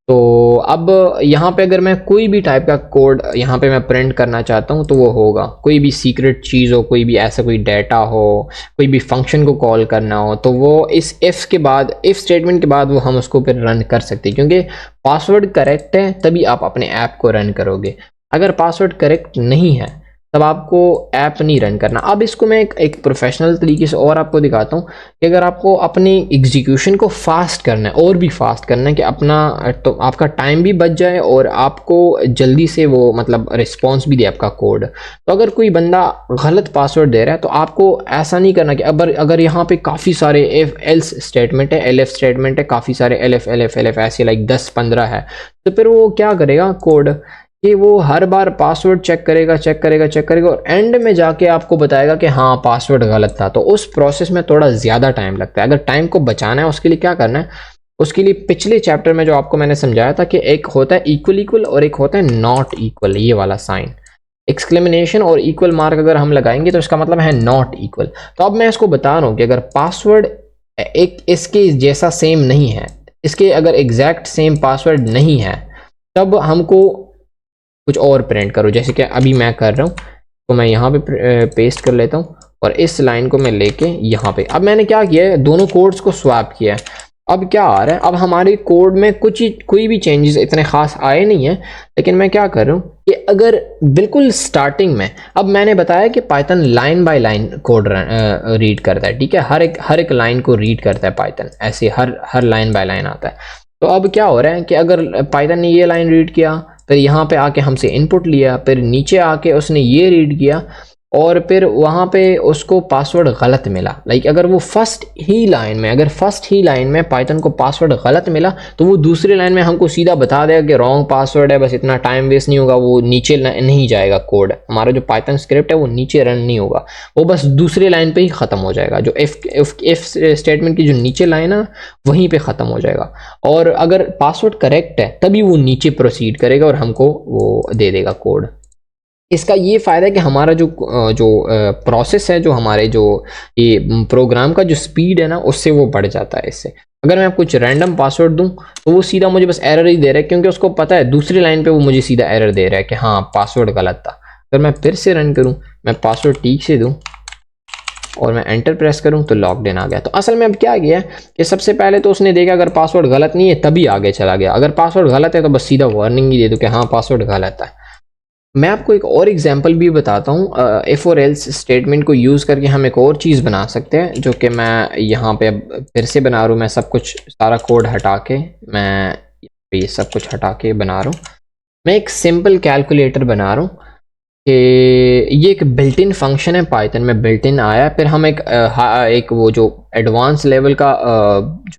तो अब यहाँ पे अगर मैं कोई भी टाइप का कोड यहाँ पे मैं प्रिंट करना चाहता हूँ तो वो होगा, कोई भी सीक्रेट चीज़ हो, कोई भी ऐसा कोई डाटा हो, कोई भी फंक्शन को कॉल करना हो, तो वो इस इफ़ के बाद, इफ़ स्टेटमेंट के बाद वो हम उसको फिर रन कर सकते हैं, क्योंकि पासवर्ड करेक्ट है तभी आप अपने ऐप को रन करोगे। अगर पासवर्ड करेक्ट नहीं है तब आपको ऐप नहीं रन करना। अब इसको मैं एक प्रोफेशनल तरीके से और आपको दिखाता हूँ कि अगर आपको अपनी एग्जीक्यूशन को फास्ट करना है, और भी फास्ट करना है, कि अपना तो आपका टाइम भी बच जाए और आपको जल्दी से वो मतलब रिस्पॉन्स भी दे आपका कोड। तो अगर कोई बंदा गलत पासवर्ड दे रहा है तो आपको ऐसा नहीं करना कि अगर यहाँ पे काफ़ी सारे एल्स स्टेटमेंट है, LF स्टेटमेंट है, काफ़ी सारे LF ऐसे 10-15 है, तो फिर वो क्या करेगा कोड कि वो हर बार पासवर्ड चेक करेगा, और एंड में जाके आपको बताएगा कि हाँ पासवर्ड गलत था। तो उस प्रोसेस में थोड़ा ज़्यादा टाइम लगता है। अगर टाइम को बचाना है उसके लिए क्या करना है, उसके लिए पिछले चैप्टर में जो आपको मैंने समझाया था कि एक होता है इक्वल और एक होता है नॉट इक्वल, ये वाला साइन, एक्सक्लेमेनेशन और इक्वल मार्क अगर हम लगाएंगे तो इसका मतलब है नॉट इक्वल। तो अब मैं इसको बता रहा हूँ कि अगर पासवर्ड एक इसके जैसा सेम नहीं है, इसके अगर एग्जैक्ट सेम पासवर्ड नहीं है, तब हमको कुछ और प्रिंट करो, जैसे कि अभी मैं कर रहा हूँ। तो मैं यहाँ पे पेस्ट कर लेता हूँ और इस लाइन को मैं लेके यहाँ पे, अब मैंने क्या किया है, दोनों कोड्स को स्वैप किया है। अब क्या आ रहा है, अब हमारे कोड में कोई भी चेंजेस इतने खास आए नहीं है, लेकिन मैं क्या कर रहा हूँ कि अगर बिल्कुल स्टार्टिंग में, अब मैंने बताया कि Python line by line code read करता है, ठीक है, हर एक लाइन को रीड करता है पाइथन, ऐसे हर लाइन बाय लाइन आता है। तो अब क्या हो रहा है कि अगर पाइथन ने ये लाइन रीड किया, फिर यहाँ पे आके हमसे इनपुट लिया, फिर नीचे आके उसने ये रीड किया, और फिर वहाँ पे उसको पासवर्ड गलत मिला, लाइक अगर वो फर्स्ट ही लाइन में पाइथन को पासवर्ड गलत मिला, तो वो दूसरी लाइन में हमको सीधा बता देगा कि रॉन्ग पासवर्ड है, बस इतना टाइम वेस्ट नहीं होगा, वो नीचे नहीं जाएगा कोड, हमारा जो पाइथन स्क्रिप्ट है वो नीचे रन नहीं होगा, वो बस दूसरी लाइन पे ही ख़त्म हो जाएगा, जो इफ स्टेटमेंट की जो नीचे लाइन है वहीं पे ख़त्म हो जाएगा, और अगर पासवर्ड करेक्ट है तभी वो नीचे प्रोसीड करेगा और हमको वो दे देगा कोड। इसका ये फ़ायदा है कि हमारा जो प्रोसेस है, जो हमारे जो ये प्रोग्राम का जो स्पीड है ना, उससे वो बढ़ जाता है इससे। अगर मैं कुछ रैंडम पासवर्ड दूं तो वो सीधा मुझे बस एरर ही दे रहा है, क्योंकि उसको पता है दूसरी लाइन पे वो मुझे सीधा एरर दे रहा है कि हाँ पासवर्ड गलत था। अगर मैं फिर से रन करूं, मैं पासवर्ड ठीक से दूं और मैं एंटर प्रेस करूं तो लॉग्ड इन आ गया। तो असल में अब क्या गया कि सबसे पहले तो उसने देखा अगर पासवर्ड गलत नहीं है तभी आगे चला गया, अगर पासवर्ड गलत है तो बस सीधा वार्निंग ही दे दो कि हाँ पासवर्ड गलत है। मैं आपको एक और एग्जांपल भी बताता हूँ। इफ और एल्स स्टेटमेंट को यूज़ करके हम एक और चीज़ बना सकते हैं, जो कि मैं यहाँ पे अब फिर से बना रहा हूँ। मैं सब कुछ सारा कोड हटा के मैं ये सब कुछ हटा के बना रहा हूँ। मैं एक सिंपल कैलकुलेटर बना रहा हूँ कि ये एक बिल्ट इन फंक्शन है पाइथन में, बिल्ट इन आया। फिर हम एक वो जो एडवांस लेवल का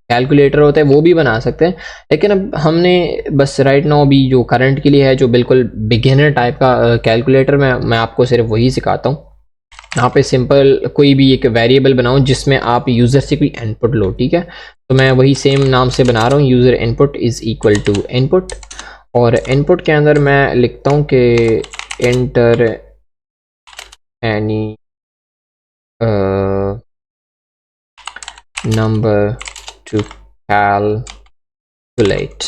कैलकुलेटर होता है वो भी बना सकते हैं, लेकिन अब हमने बस राइट नाउ भी जो करंट के लिए है, जो बिल्कुल बिगिनर टाइप का कैलकुलेटर, मैं आपको सिर्फ वही सिखाता हूँ। यहाँ पे सिंपल कोई भी एक वेरिएबल बनाओ जिसमें आप यूज़र से कोई इनपुट लो, ठीक है। तो मैं वही सेम नाम से बना रहा हूँ, user input is equal to input, और इनपुट के अंदर मैं लिखता हूँ कि enter any number to calculate,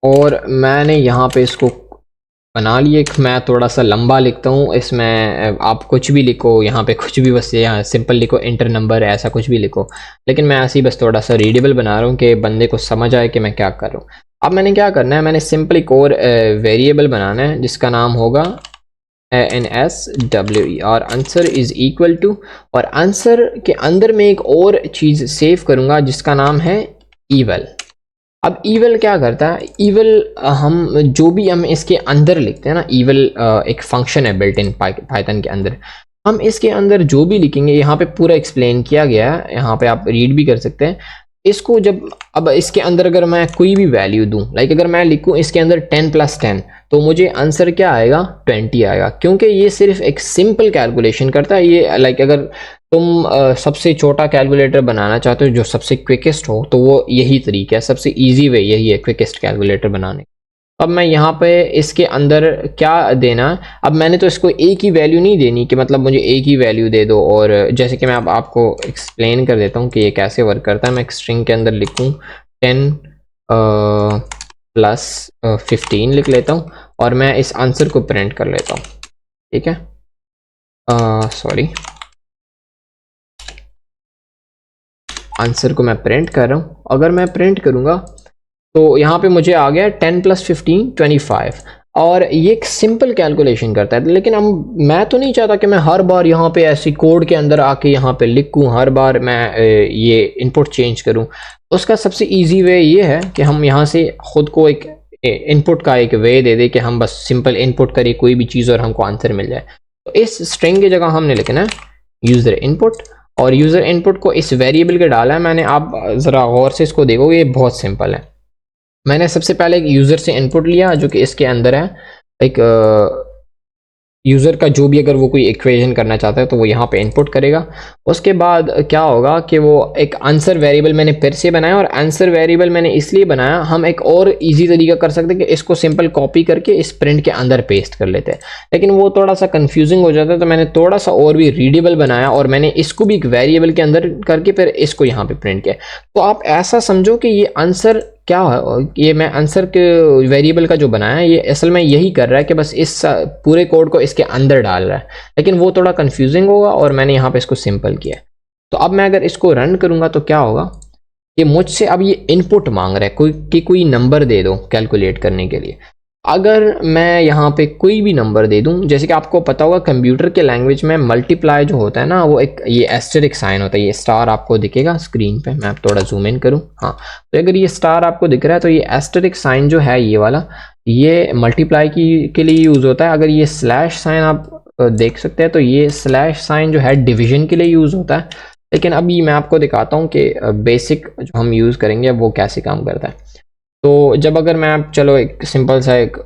और मैंने यहाँ पे इसको बना लिए। मैं थोड़ा सा लंबा लिखता हूँ, इसमें आप कुछ भी लिखो, यहाँ पे कुछ भी, बस यहाँ सिंपल लिखो इंटर नंबर, ऐसा कुछ भी लिखो, लेकिन मैं ऐसे ही बस थोड़ा सा रीडेबल बना रहा हूँ कि बंदे को समझ आए कि मैं क्या कर रहा हूँ। अब मैंने क्या करना है, मैंने सिंपल एक और वेरिएबल बनाना है जिसका नाम होगा ANSWE, और आंसर इज़ इक्वल टू, और आंसर के अंदर मैं एक और चीज़ सेव करूँगा जिसका नाम है ईवल। अब ईवल क्या करता है, ईवल हम जो भी हम इसके अंदर लिखते हैं ना, ईवल एक फंक्शन है बिल्ट इन पाइथन के अंदर, हम इसके अंदर जो भी लिखेंगे, यहाँ पे पूरा एक्सप्लेन किया गया है, यहाँ पे आप रीड भी कर सकते हैं इसको। जब अब इसके अंदर अगर मैं कोई भी वैल्यू दूं, लाइक अगर मैं लिखूं इसके अंदर 10 + 10, तो मुझे आंसर क्या आएगा, 20 आएगा, क्योंकि ये सिर्फ एक सिंपल कैलकुलेशन करता है। ये लाइक अगर तुम सबसे छोटा कैलकुलेटर बनाना चाहते हो जो सबसे क्विकेस्ट हो, तो वो यही तरीका है, सबसे इजी वे यही है क्विकेस्ट कैलकुलेटर बनाने। अब मैं यहाँ पे इसके अंदर क्या देना, अब मैंने तो इसको एक ही वैल्यू नहीं देनी कि मतलब मुझे एक ही वैल्यू दे दो, और जैसे कि मैं अब आपको एक्सप्लेन कर देता हूँ कि ये कैसे वर्क करता है। मैं एक स्ट्रिंग के अंदर लिखूँ 10 + 15 लिख लेता हूँ, और मैं इस आंसर को प्रिंट कर लेता हूँ, ठीक है। सॉरी, आंसर को मैं प्रिंट कर रहा हूँ। अगर मैं प्रिंट करूँगा तो यहाँ पे मुझे आ गया 10 + 15 25, और ये एक सिंपल कैलकुलेशन करता है। लेकिन अब मैं तो नहीं चाहता कि मैं हर बार यहाँ पे ऐसी कोड के अंदर आके यहाँ पे लिखूँ, हर बार मैं ये इनपुट चेंज करूँ। उसका सबसे इजी वे ये है कि हम यहाँ से ख़ुद को एक इनपुट का एक वे दे दे कि हम बस सिंपल इनपुट करें कोई भी चीज़ और हमको आंसर मिल जाए। तो इस स्ट्रिंग की जगह हमने लिखना है यूज़र इनपुट, और यूज़र इनपुट को इस वेरिएबल के डाला है मैंने। आप ज़रा गौर से इसको देखो, ये बहुत सिंपल है। मैंने सबसे पहले एक यूज़र से इनपुट लिया जो कि इसके अंदर है, एक यूज़र का जो भी अगर वो कोई इक्वेशन करना चाहता है तो वो यहाँ पे इनपुट करेगा। उसके बाद क्या होगा कि वो एक आंसर वेरिएबल मैंने फिर से बनाया, और आंसर वेरिएबल मैंने इसलिए बनाया, हम एक और इजी तरीका कर सकते हैं कि इसको सिंपल कॉपी करके इस प्रिंट के अंदर पेस्ट कर लेते हैं, लेकिन वो थोड़ा सा कंफ्यूजिंग हो जाता है। तो मैंने थोड़ा सा और भी रीडेबल बनाया, और मैंने इसको भी एक वेरिएबल के अंदर करके फिर इसको यहाँ पे प्रिंट किया। तो आप ऐसा समझो कि ये आंसर क्या है, ये मैं आंसर के वेरिएबल का जो बनाया है ये असल में यही कर रहा है कि बस इस पूरे कोड को इसके अंदर डाल रहा है, लेकिन वो थोड़ा कंफ्यूजिंग होगा और मैंने यहाँ पे इसको सिंपल किया है। तो अब मैं अगर इसको रन करूँगा तो क्या होगा कि मुझसे अब ये इनपुट मांग रहा है कोई नंबर दे दो कैलकुलेट करने के लिए। अगर मैं यहाँ पे कोई भी नंबर दे दूं, जैसे कि आपको पता होगा कंप्यूटर के लैंग्वेज में मल्टीप्लाई जो होता है ना, वो एक ये एस्टेरिक साइन होता है, ये स्टार आपको दिखेगा स्क्रीन पे, मैं थोड़ा जूम इन करूं, हाँ तो अगर ये स्टार आपको दिख रहा है तो ये एस्टेरिक साइन जो है ये वाला, ये मल्टीप्लाई के लिए यूज़ होता है। अगर ये स्लैश साइन आप देख सकते हैं तो ये स्लैश साइन जो है डिविजन के लिए यूज़ होता है। लेकिन अभी मैं आपको दिखाता हूँ कि बेसिक जो हम यूज़ करेंगे वो कैसे काम करता है। तो जब अगर मैं चलो एक सिंपल सा एक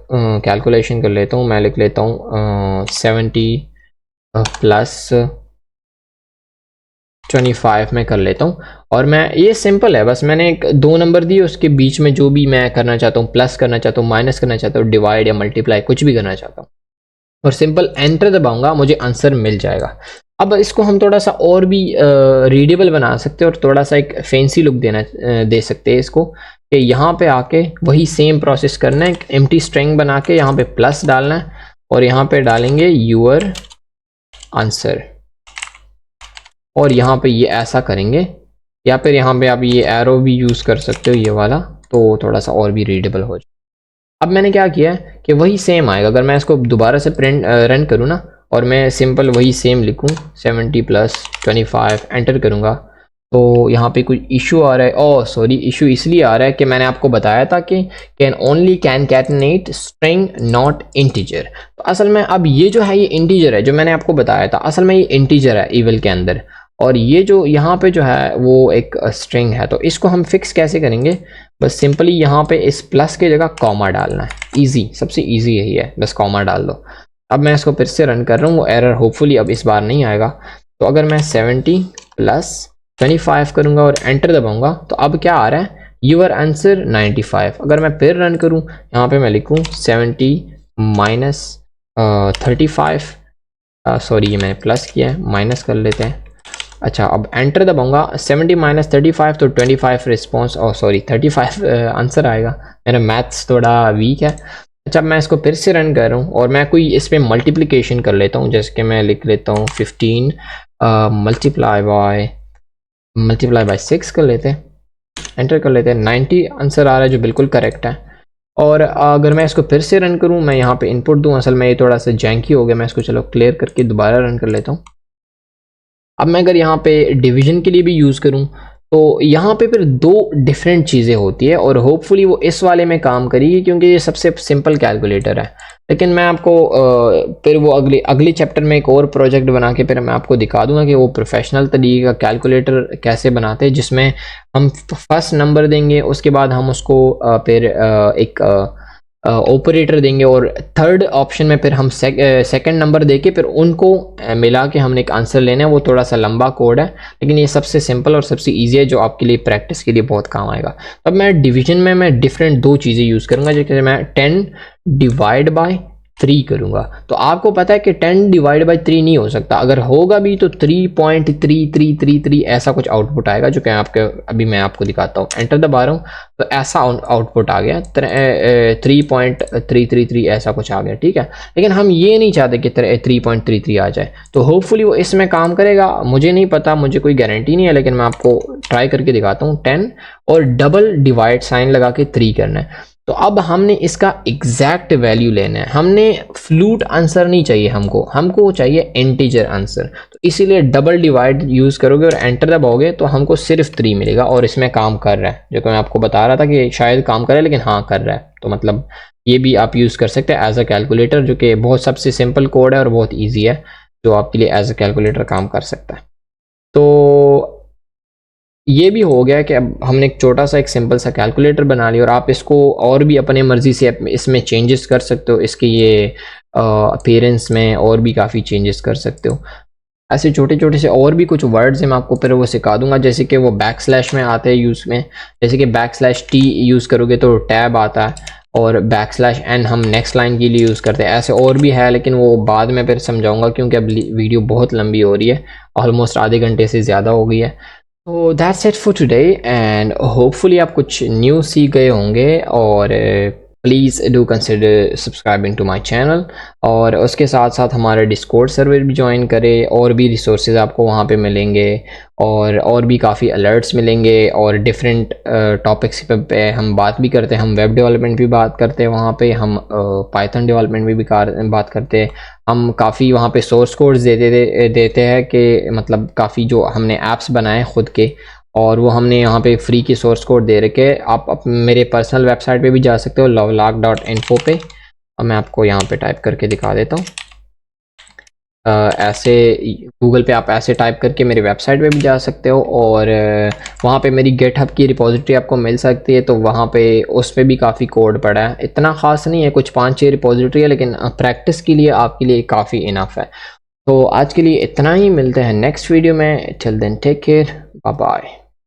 कैलकुलेशन कर लेता हूँ, मैं लिख लेता हूँ 70 प्लस 25 में कर लेता हूँ। और मैं ये सिंपल है, बस मैंने एक दो नंबर दिए, उसके बीच में जो भी मैं करना चाहता हूँ, प्लस करना चाहता हूँ, माइनस करना चाहता हूँ, डिवाइड या मल्टीप्लाई कुछ भी करना चाहता हूँ, और सिंपल एंटर दबाऊंगा, मुझे आंसर मिल जाएगा। अब इसको हम थोड़ा सा और भी रीडेबल बना सकते हैं और थोड़ा सा एक फैंसी लुक दे सकते हैं इसको, कि यहाँ पे आके वही सेम प्रोसेस करना है, एक एम्प्टी स्ट्रिंग बना के यहाँ पे प्लस डालना है और यहाँ पे डालेंगे यूर आंसर, और यहाँ पे ये ऐसा करेंगे, या फिर यहाँ पे आप ये एरो भी यूज़ कर सकते हो ये वाला, तो थोड़ा सा और भी रीडेबल हो जाए। अब मैंने क्या किया है कि वही सेम आएगा, अगर मैं इसको दोबारा से रन करूँ ना और मैं सिंपल वही सेम लिखूँ 70 प्लस 25 एंटर करूँगा, तो यहाँ पे कुछ इशू आ रहा है। ओह सॉरी, इशू इसलिए आ रहा है कि मैंने आपको बताया था कि can only concatenate string not integer. तो असल में अब ये जो है ये इंटीजर है, जो मैंने आपको बताया था, असल में ये इंटीजर है इवल के अंदर, और ये जो यहाँ पे जो है वो एक स्ट्रिंग है। तो इसको हम फिक्स कैसे करेंगे, बस सिंपली यहाँ पे इस प्लस की जगह कॉमा डालना है, इजी, सबसे इजी यही है, बस कॉमा डाल दो। अब मैं इसको फिर से रन कर रहा हूँ, वो एरर होपफुली अब इस बार नहीं आएगा। तो अगर मैं 70 प्लस 25 करूँगा और एंटर दबाऊंगा तो अब क्या आ रहा है, यूर आंसर 95। अगर मैं फिर रन करूँ, यहाँ पे मैं लिखूँ 70 माइनस 35, सॉरी ये मैंने प्लस किया है, माइनस कर लेते हैं। अच्छा, अब एंटर दबाऊंगा, 70 माइनस 35 तो 25 रिस्पॉन्स, और सॉरी 35 आंसर आएगा। मेरा मैथ्स थोड़ा वीक है। अच्छा, मैं इसको फिर से रन कर रहा हूँ और मैं कोई इस पर मल्टीप्लिकेशन कर लेता हूँ, जैसे कि मैं लिख लेता हूँ 15 मल्टीप्लाई बाय 6 कर लेते हैं, एंटर कर लेते हैं। 90 आंसर आ रहा है जो बिल्कुल करेक्ट है। और अगर मैं इसको फिर से रन करूँ, मैं यहाँ पे इनपुट दूँ, असल में ये थोड़ा सा जैंकी हो गया, मैं इसको चलो क्लियर करके दोबारा रन कर लेता हूँ। अब मैं अगर यहाँ पे डिवीजन के लिए भी यूज़ करूँ तो यहाँ पे फिर दो डिफरेंट चीज़ें होती है, और होपफुली वो इस वाले में काम करेगी क्योंकि ये सबसे सिंपल कैलकुलेटर है। लेकिन मैं आपको फिर वो अगली चैप्टर में एक और प्रोजेक्ट बना के फिर मैं आपको दिखा दूंगा कि वो प्रोफेशनल तरीके का कैलकुलेटर कैसे बनाते हैं, जिसमें हम फर्स्ट नंबर देंगे, उसके बाद हम उसको फिर एक ऑपरेटर देंगे, और थर्ड ऑप्शन में फिर हम सेकंड नंबर देके फिर उनको मिला के हमने एक आंसर लेना है। वो थोड़ा सा लंबा कोड है, लेकिन ये सबसे सिंपल और सबसे इजी है, जो आपके लिए प्रैक्टिस के लिए बहुत काम आएगा। अब मैं डिवीजन में मैं डिफरेंट दो चीज़ें यूज़ करूँगा, जैसे मैं 10 डिवाइड बाय 3 करूँगा। तो आपको पता है कि 10 डिवाइड बाई 3 नहीं हो सकता, अगर होगा भी तो 3.3333 ऐसा कुछ आउटपुट आएगा, जो कि अभी मैं आपको दिखाता हूँ। एंटर दबा रहा हूँ तो ऐसा आउटपुट आ गया, 3.333 ऐसा कुछ आ गया, ठीक है। लेकिन हम ये नहीं चाहते कि 3.33 आ जाए, तो होपफुली वो इसमें काम करेगा, मुझे नहीं पता, मुझे कोई गारंटी नहीं है, लेकिन मैं आपको ट्राई करके दिखाता हूँ। 10 और डबल डिवाइड साइन लगा के 3 करना है। तो अब हमने इसका एग्जैक्ट वैल्यू लेना है, हमने फ्लूट आंसर नहीं चाहिए, हमको चाहिए इंटीजर आंसर। तो इसीलिए डबल डिवाइड यूज़ करोगे और एंटर दबाओगे तो हमको सिर्फ 3 मिलेगा, और इसमें काम कर रहा है, जो कि मैं आपको बता रहा था कि शायद काम करे, लेकिन हाँ कर रहा है। तो मतलब ये भी आप यूज़ कर सकते हैं एज अ कैलकुलेटर, जो कि बहुत सबसे सिंपल कोड है और बहुत ईजी है, जो आपके लिए एज अ कैलकुलेटर काम कर सकता है। तो ये भी हो गया कि अब हमने एक छोटा सा एक सिंपल सा कैलकुलेटर बना लिया, और आप इसको और भी अपने मर्जी से इसमें चेंजेस कर सकते हो, इसके ये अपीयरेंस में और भी काफ़ी चेंजेस कर सकते हो। ऐसे छोटे छोटे से और भी कुछ वर्ड्स हैं, मैं आपको फिर वो सिखा दूंगा, जैसे कि वो बैक स्लैश में आते हैं यूज़ में, जैसे कि बैक स्लैश टी यूज़ करोगे तो टैब आता है, और बैक स्लैश एन हम नेक्स्ट लाइन के लिए यूज़ करते हैं। ऐसे और भी है, लेकिन वो बाद में फिर समझाऊंगा, क्योंकि अब वीडियो बहुत लंबी हो रही है, ऑलमोस्ट आधे घंटे से ज़्यादा हो गई है। तो that's it for today, and hopefully आप कुछ न्यू सीख गए होंगे, और please do consider subscribing to my channel, और उसके साथ साथ हमारा डिस्कॉर्ड सर्वर भी ज्वाइन करें, और भी रिसोर्सेज आपको वहाँ पे मिलेंगे, और भी काफ़ी अलर्ट्स मिलेंगे, और डिफरेंट टॉपिक्स पे हम बात भी करते हैं। हम वेब डेवलपमेंट भी बात करते हैं वहाँ पे, हम पाइथन डेवलपमेंट भी बात करते हैं। हम काफ़ी वहाँ पे सोर्स कोड्स देते हैं कि मतलब काफ़ी जो हमने ऐप्स बनाए ख़ुद के, और वो हमने यहाँ पे फ्री की सोर्स कोड दे रखे। आप मेरे पर्सनल वेबसाइट पे भी जा सकते हो lovelock.info पे। अब मैं आपको यहाँ पे टाइप करके दिखा देता हूँ। ऐसे गूगल पे आप ऐसे टाइप करके मेरी वेबसाइट पे भी जा सकते हो, और वहाँ पे मेरी गिटहब की रिपॉजिटरी आपको मिल सकती है। तो वहाँ पे उस पर भी काफ़ी कोड पड़ा है, इतना ख़ास नहीं है, कुछ 5-6 रिपॉजिटरी है, लेकिन प्रैक्टिस के लिए आपके लिए काफ़ी इनफ है। तो आज के लिए इतना ही, मिलते हैं नेक्स्ट वीडियो में। Till then take care, bye bye.